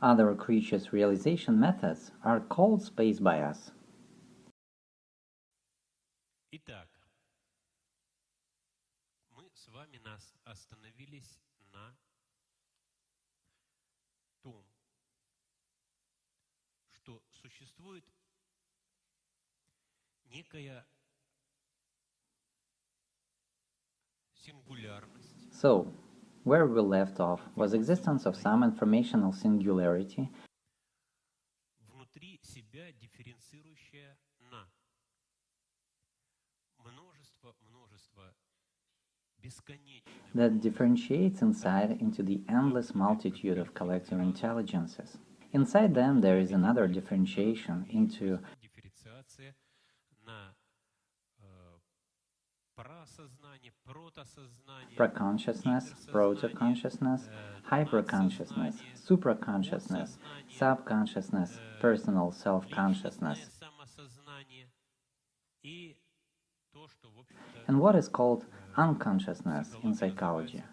Other creatures' realization methods are called space bias. Итак, мы с вами остановились на том, что существует некая сингулярность. So, where we left off was existence of some informational singularity Внутри себя дифференцирующая на множество бесконечных that differentiates inside into the endless multitude of collective intelligences. Inside them there is another differentiation into дифференциация на прасознание, протосознание, praconsciousness, proto-consciousness, hyperconsciousness, supraconsciousness, subconsciousness, personal self-consciousness, самосознание и то, что, в общем-то, and what is called unconsciousness in psychology.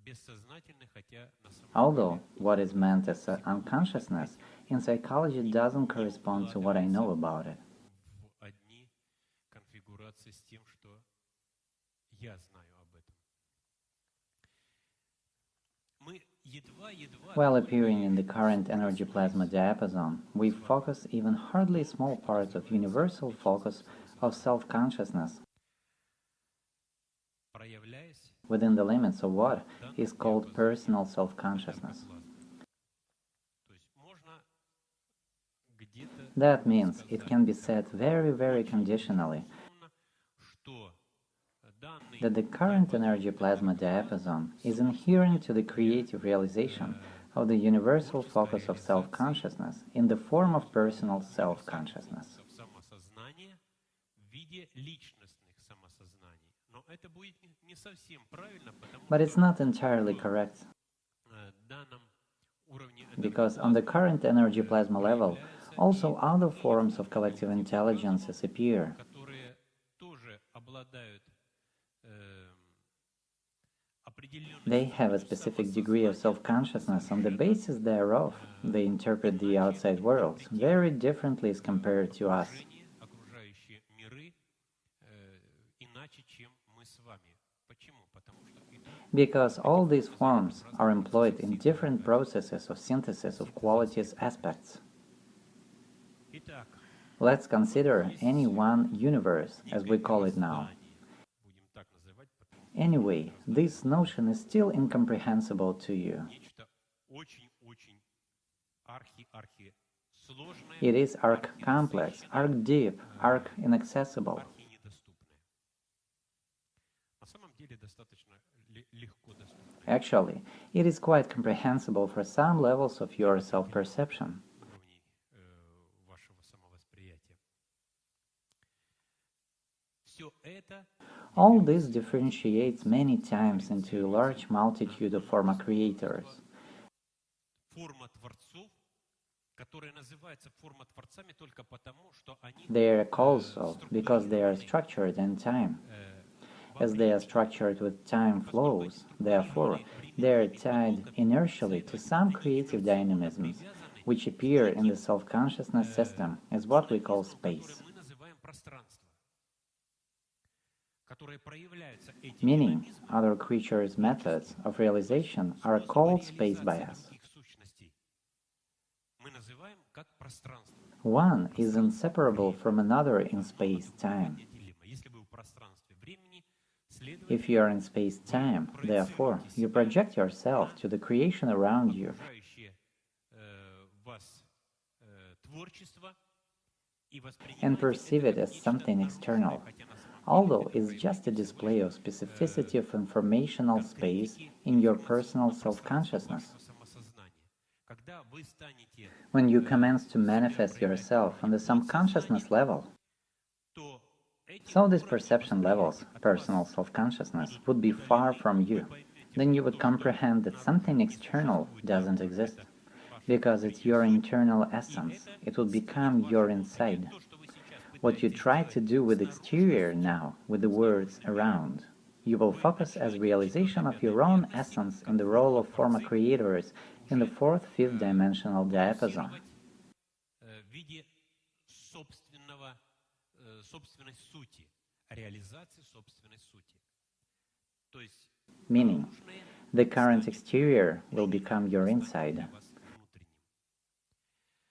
бессознательный, хотя на самом Although what is meant as unconsciousness in psychology doesn't correspond to what I know about it. в одни конфигурации с тем, что я знаю об этом. Мы едва-едва While appearing in the current energy plasma diapason, we focus even hardly small parts of universal focus of self-consciousness проявляясь within the limits of what is called personal self-consciousness. То есть можно где-то That means it can be said very, very conditionally что данный that the current energy plasma diapason is inherent to the creative realization of the universal focus of self-consciousness in the form of personal self-consciousness. самосознание в виде личностных самосознаний. Но это будет не совсем правильно, потому But it's not entirely correct, что данном уровне because on the current energy plasma level, also other forms of collective intelligences appear, которые тоже обладают They have a specific degree of self-consciousness. On the basis thereof, they interpret the outside world very differently as compared to us. окружающие миры иначе, чем мы с вами. Почему? Потому что Because all these forms are employed in different processes of synthesis of qualities aspects. Итак, Let's consider any one universe, as we call it now. будем так называть, Anyway, this notion is still incomprehensible to you. нечто очень-очень архи сложное, It is arc-complex, arc-deep, arc-inaccessible. архи-недоступное. На самом деле достаточно легко доступное. Actually, it is quite comprehensible for some levels of your self-perception. Уровней вашего самовосприятия. Все это All this differentiates many times into a large multitude of forma creators. форма творцов, которая называется форма творцами только потому, что они They are called so because they are structured in time. As they are structured with time flows, therefore, they are tied inertially to some creative dynamisms, which appear in the self-consciousness system as what we call space. мы называем пространство, которые проявляются этими Meaning, other creatures' methods of realization are called space bias. их сущностей. Мы называем как пространство. One is inseparable from another in space-time. Если вы в пространстве времени, If you are in space-time, therefore, you project yourself to the creation around you окружающее вас творчество и and воспринимаете perceive it as something external, although it's just a display of specificity of informational space in your personal self-consciousness. самосознание. Когда вы станете, When you commence to manifest yourself on the subconsciousness level, то эти so these perception levels, personal self-consciousness, would be far from you. Then you would comprehend that something external doesn't exist, because it's your internal essence. It would become your inside. то, что вы сейчас What you try to do with exterior now, with the words around. You will focus as realization of your own essence in the role of forma creators in the fourth, fifth dimensional diapason. В виде собственной сути, реализации собственной сути. То есть Meaning, the current exterior will become your inside.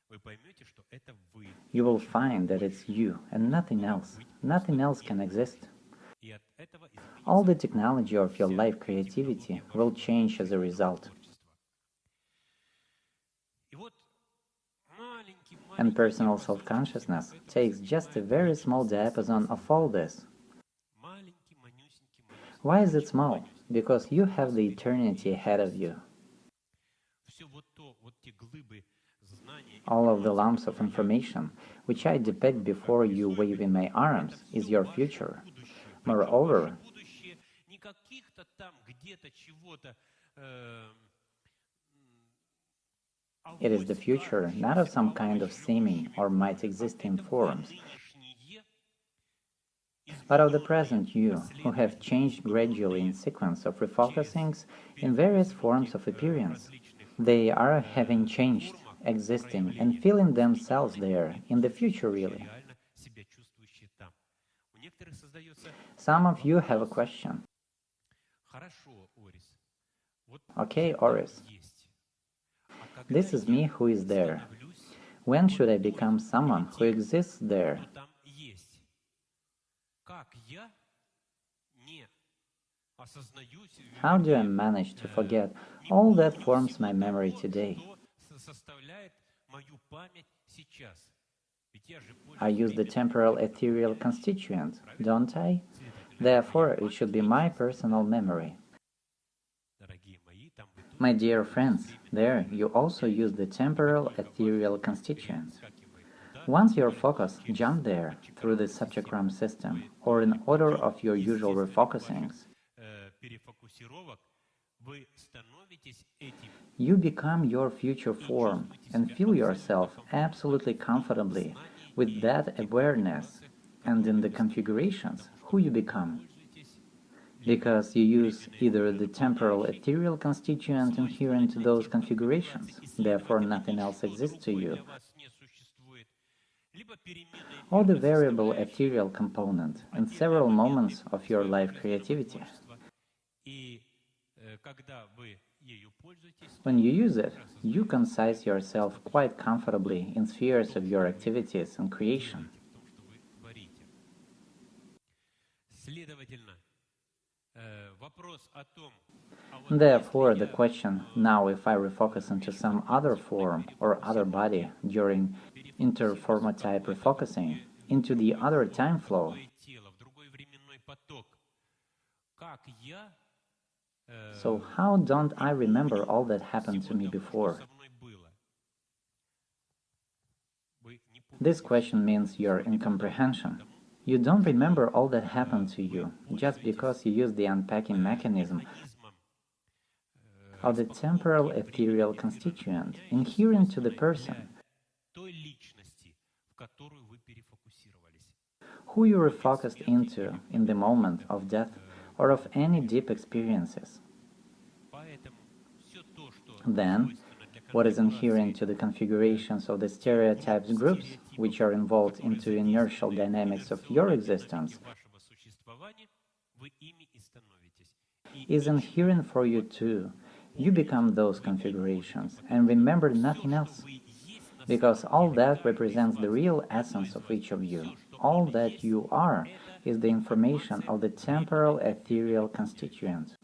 вы поймете, что это вы. You will find that it's you and nothing else. Nothing else can exist. All the technology of your life creativity will change as a result. And personal self-consciousness takes just a very small diapason of all this. Why is it small? Because you have the eternity ahead of you. All of the lumps of information, which I depict before you waving my arms, is your future. Moreover, it is the future not of some kind of seeming or might existing forms, but of the present you, who have changed gradually in sequence of refocusings in various forms of appearance. They are having changed, existing, and feeling themselves there, in the future really. Some of you have a question. Okay, Oris. This is me who is there. When should I become someone who exists there? How do I manage to forget all that forms my memory today? I use the temporal ethereal constituent, don't I? Therefore, it should be my personal memory. My dear friends, there you also use the temporal ethereal constituent. Once your focus jumps there through the subchakram system or in order of your usual refocusings, you become your future form and feel yourself absolutely comfortably with that awareness and in the configurations who you become. Because you use either the temporal ethereal constituent inherent to those configurations, therefore nothing else exists to you, or the variable ethereal component in several moments of your life creativity. When you use it, you concise yourself quite comfortably in spheres of your activities and creation. Therefore, the question, now if I refocus into some other form or other body during interformatype refocusing, into the other time flow, so how don't I remember all that happened to me before? This question means your incomprehension. You don't remember all that happened to you just because you use the unpacking mechanism of the temporal ethereal constituent inherent to the person who you refocused into in the moment of death or of any deep experiences. Then, what is inherent to the configurations of the stereotypes groups, which are involved into inertial dynamics of your existence, is inherent for you too. You become those configurations and remember nothing else, because all that represents the real essence of each of you. All that you are is the information of the temporal ethereal constituent.